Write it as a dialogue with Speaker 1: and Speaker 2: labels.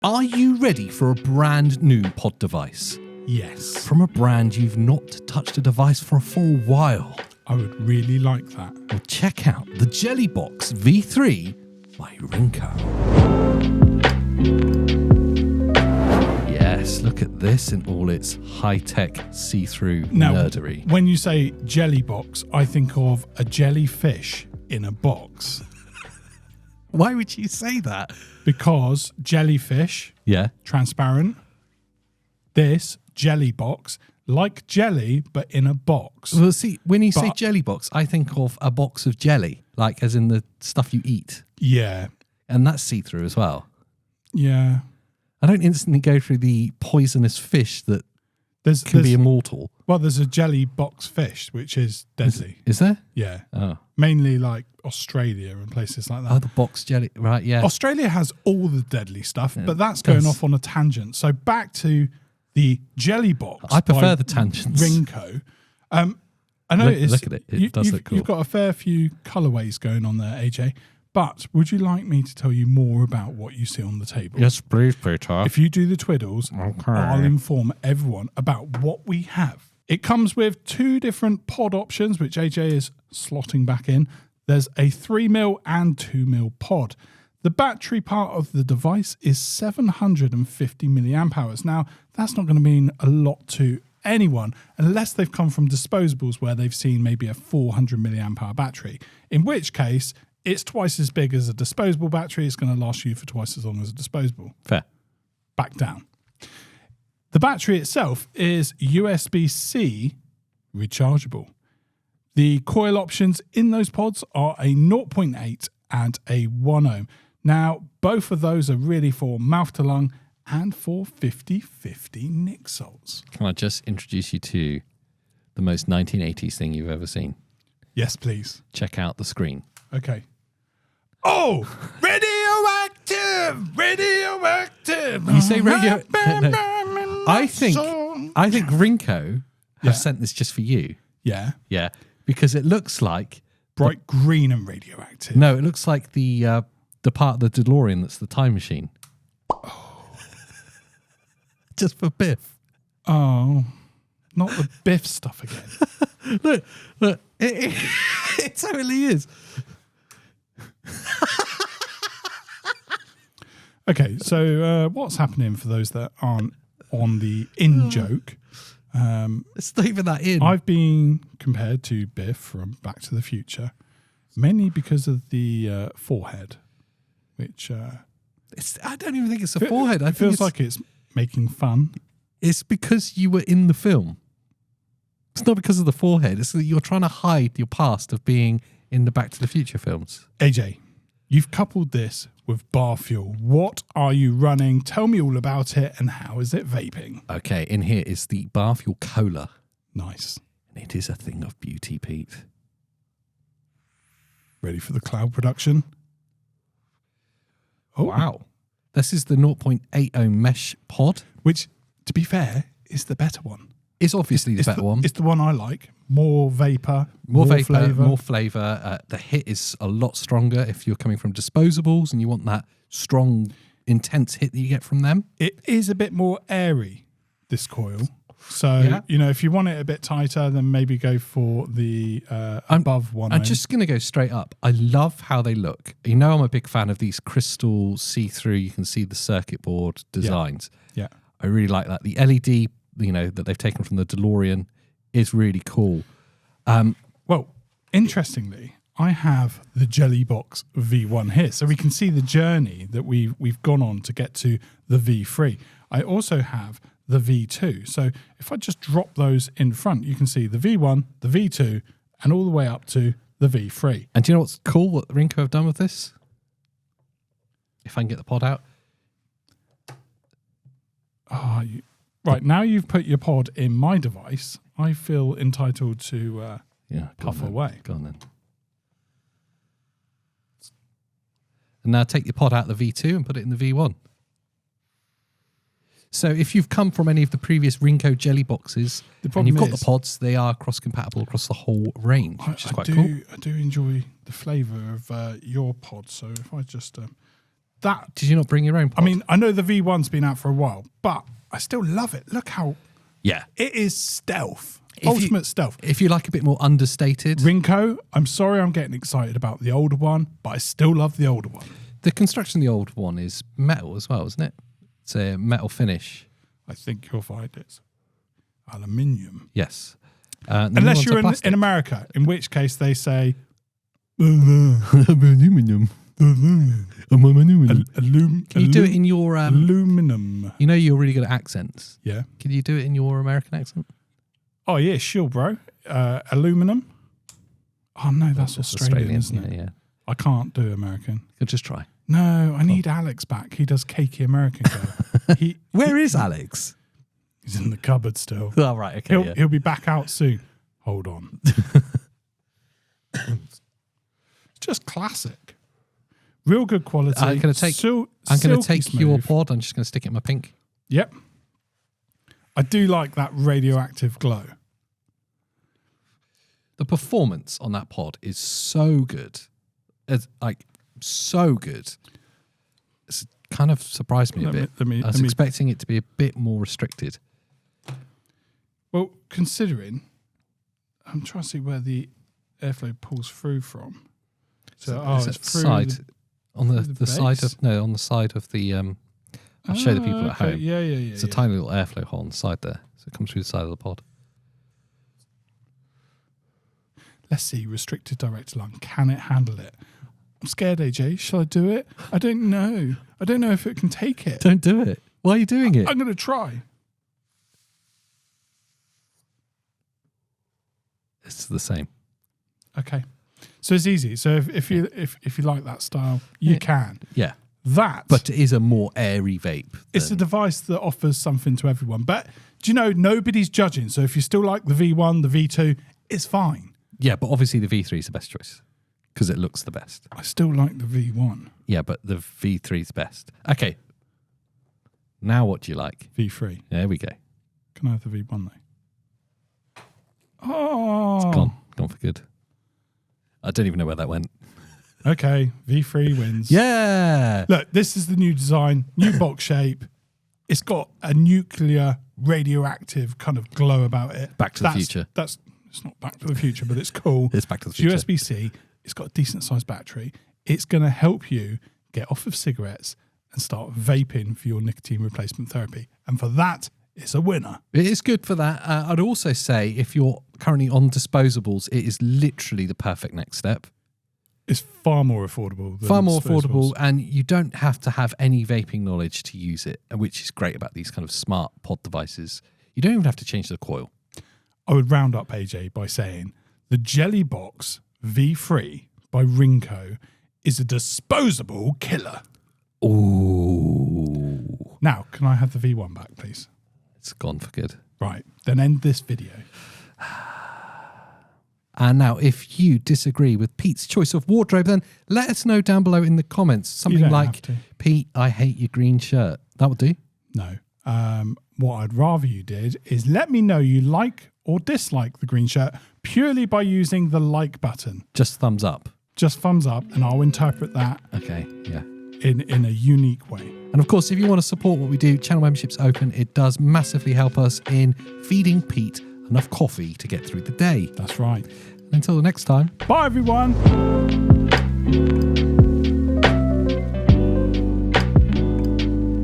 Speaker 1: Are you ready for a brand new pod device?
Speaker 2: Yes.
Speaker 1: From a brand you've not touched a device for a full while?
Speaker 2: I would really like that.
Speaker 1: Well, check out the JellyBox V3 by Rinoce. Yes, look at this in all its high-tech see-through nerdery.
Speaker 2: When you say JellyBox, I think of a jellyfish in a box.
Speaker 1: Why would you say that?
Speaker 2: Because jellyfish, transparent. This JellyBox, like jelly, but in a box.
Speaker 1: Well, see, when you say JellyBox, I think of a box of jelly, like as in the stuff you eat.
Speaker 2: Yeah.
Speaker 1: And that's see-through as well.
Speaker 2: Yeah.
Speaker 1: I don't instantly go through the poisonous fish that can be immortal.
Speaker 2: Well, there's a JellyBox fish, which is deadly.
Speaker 1: Is there?
Speaker 2: Yeah.
Speaker 1: Oh.
Speaker 2: Mainly like Australia and places like that.
Speaker 1: Oh, the box jelly. Right, yeah.
Speaker 2: Australia has all the deadly stuff, but that's going off on a tangent. So back to the JellyBox.
Speaker 1: I prefer the tangents.
Speaker 2: Rinoce. I noticed
Speaker 1: look at it. It does look cool.
Speaker 2: You've got a fair few colourways going on there, AJ. But would you like me to tell you more about what you see on the table?
Speaker 1: Yes, please, Peter.
Speaker 2: If you do the twiddles, I'll inform everyone about what we have. It comes with two different pod options, which AJ is slotting back in. There's a 3mm and 2mm pod. The battery part of the device is 750 milliamp hours. Now, that's not going to mean a lot to anyone unless they've come from disposables where they've seen maybe a 400 milliamp hour battery, in which case it's twice as big as a disposable battery. It's going to last you for twice as long as a disposable.
Speaker 1: Fair.
Speaker 2: Back down. The battery itself is USB-C rechargeable. The coil options in those pods are a 0.8 and a 1 ohm. Now, both of those are really for mouth to lung and for 50-50 nic salts.
Speaker 1: Can I just introduce you to the most 1980s thing you've ever seen?
Speaker 2: Yes, please.
Speaker 1: Check out the screen.
Speaker 2: Okay. Oh, radioactive, radioactive.
Speaker 1: You say radio? No. I think Rinoce have sent this just for you.
Speaker 2: Yeah.
Speaker 1: Yeah, because it looks like
Speaker 2: bright green and radioactive.
Speaker 1: No, it looks like the part of the DeLorean that's the time machine. Oh. Just for Biff.
Speaker 2: Oh, not the Biff stuff again.
Speaker 1: look, it totally is.
Speaker 2: Okay, so what's happening for those that aren't on the in-joke?
Speaker 1: It's not even that in.
Speaker 2: I've been compared to Biff from Back to the Future, mainly because of the forehead, which...
Speaker 1: I don't even think it's a forehead.
Speaker 2: It feels like it's making fun.
Speaker 1: It's because you were in the film. It's not because of the forehead. It's that you're trying to hide your past of being in the Back to the Future films.
Speaker 2: AJ, you've coupled this with bar fuel. What are you running? Tell me all about it, and how is it vaping?
Speaker 1: Okay, in here is the bar fuel cola.
Speaker 2: Nice.
Speaker 1: And it is a thing of beauty, Pete.
Speaker 2: Ready for the cloud production?
Speaker 1: Oh, wow. This is the 0.8 ohm mesh pod.
Speaker 2: Which, to be fair, is the better one.
Speaker 1: It's obviously the better one.
Speaker 2: It's the one I like. More vapor,
Speaker 1: more flavour. More flavour. The hit is a lot stronger if you're coming from disposables and you want that strong, intense hit that you get from them.
Speaker 2: It is a bit more airy, this coil. So, if you want it a bit tighter, then maybe go for the above 1 ohm.
Speaker 1: I'm just going to go straight up. I love how they look. You know, I'm a big fan of these crystal see-through, you can see the circuit board designs.
Speaker 2: Yeah.
Speaker 1: I really like that. The LED, that they've taken from the DeLorean is really cool.
Speaker 2: Well, interestingly, I have the JellyBox V1 here, so we can see the journey that we've gone on to get to the V3. I also have the V2. So if I just drop those in front, you can see the V1, the V2, and all the way up to the V3.
Speaker 1: And do you know what's cool, what Rinoce have done with this? If I can get the pod out.
Speaker 2: Oh, right, now you've put your pod in my device, I feel entitled to puff away.
Speaker 1: Go on then. And now take your pod out of the V2 and put it in the V1. So if you've come from any of the previous Rinoce jelly boxes and you've got the pods, they are cross-compatible across the whole range, which is quite cool.
Speaker 2: I do enjoy the flavour of your pod. So if I just that.
Speaker 1: Did you not bring your own pod?
Speaker 2: I mean, I know the V1's been out for a while, but I still love it. Look how
Speaker 1: yeah.
Speaker 2: it is stealth. Ultimate stealth.
Speaker 1: If you like a bit more understated.
Speaker 2: Rinco, I'm sorry I'm getting excited about the older one, but I still love the older one.
Speaker 1: The construction of the old one is metal as well, isn't it? It's a metal finish.
Speaker 2: I think you'll find it's aluminium.
Speaker 1: Yes.
Speaker 2: Unless you're in America, in which case they say
Speaker 1: aluminium. Can you do it in your
Speaker 2: aluminum?
Speaker 1: You know you're really good at accents.
Speaker 2: Yeah.
Speaker 1: Can you do it in your American accent?
Speaker 2: Oh yeah, sure, bro. Aluminum. Oh no, that's Australian, isn't it?
Speaker 1: Yeah.
Speaker 2: I can't do American.
Speaker 1: You'll just try.
Speaker 2: No, I need Alex back. He does cakey American girl.
Speaker 1: Where is Alex?
Speaker 2: He's in the cupboard still.
Speaker 1: Oh right, okay.
Speaker 2: He'll be back out soon. Hold on. It's just classic. Real good quality.
Speaker 1: I'm going to take your pod. I'm just going to stick it in my pink.
Speaker 2: Yep. I do like that radioactive glow.
Speaker 1: The performance on that pod is so good. It's like so good. It's kind of surprised me a bit. I was expecting it to be a bit more restricted.
Speaker 2: Well, considering I'm trying to see where the airflow pulls through from. So it's through
Speaker 1: side on the side of on the side of the I'll show the people at home.
Speaker 2: Yeah.
Speaker 1: It's a tiny little airflow hole on the side there. So it comes through the side of the pod.
Speaker 2: Let's see, restricted direct lung. Can it handle it? I'm scared, AJ. Shall I do it? I don't know. I don't know if it can take it.
Speaker 1: Don't do it. Why are you doing it?
Speaker 2: I'm going to try.
Speaker 1: It's the same.
Speaker 2: Okay. So it's easy. So if you like that style, you can.
Speaker 1: Yeah.
Speaker 2: But
Speaker 1: it is a more airy vape.
Speaker 2: It's a device that offers something to everyone. But do you know, nobody's judging. So if you still like the V1, the V2, it's fine.
Speaker 1: Yeah, but obviously the V3 is the best choice because it looks the best.
Speaker 2: I still like the V1.
Speaker 1: Yeah, but the V3 is best. Okay. Now what do you like?
Speaker 2: V3.
Speaker 1: There we go.
Speaker 2: Can I have the V1 though? Oh.
Speaker 1: It's gone for good. I don't even know where that went.
Speaker 2: Okay, V3 wins.
Speaker 1: Yeah.
Speaker 2: Look, this is the new design, new box shape. It's got a nuclear radioactive kind of glow about it.
Speaker 1: Back to the future.
Speaker 2: It's not Back to the Future, but it's cool.
Speaker 1: It's Back to the Future.
Speaker 2: USB-C. It's got a decent sized battery. It's going to help you get off of cigarettes and start vaping for your nicotine replacement therapy. And for that, it's a winner.
Speaker 1: It is good for that. I'd also say if you're currently on disposables, it is literally the perfect next step.
Speaker 2: It's far more affordable.
Speaker 1: And you don't have to have any vaping knowledge to use it, which is great about these kind of smart pod devices. You don't even have to change the coil.
Speaker 2: I would round up, AJ, by saying the JellyBox V3 by Rinco is a disposable killer.
Speaker 1: Ooh.
Speaker 2: Now, can I have the V1 back, please?
Speaker 1: It's gone for good.
Speaker 2: Right, then end this video.
Speaker 1: And now, if you disagree with Pete's choice of wardrobe, then let us know down below in the comments. Something like, Pete, I hate your green shirt. That would do.
Speaker 2: No. What I'd rather you did is let me know you like or dislike the green shirt purely by using the like button.
Speaker 1: Just thumbs up.
Speaker 2: Just thumbs up, and I'll interpret that.
Speaker 1: Okay, yeah.
Speaker 2: In a unique way.
Speaker 1: And of course, if you want to support what we do, channel membership's open. It does massively help us in feeding Pete enough coffee to get through the day.
Speaker 2: That's right.
Speaker 1: Until the next time.
Speaker 2: Bye, everyone.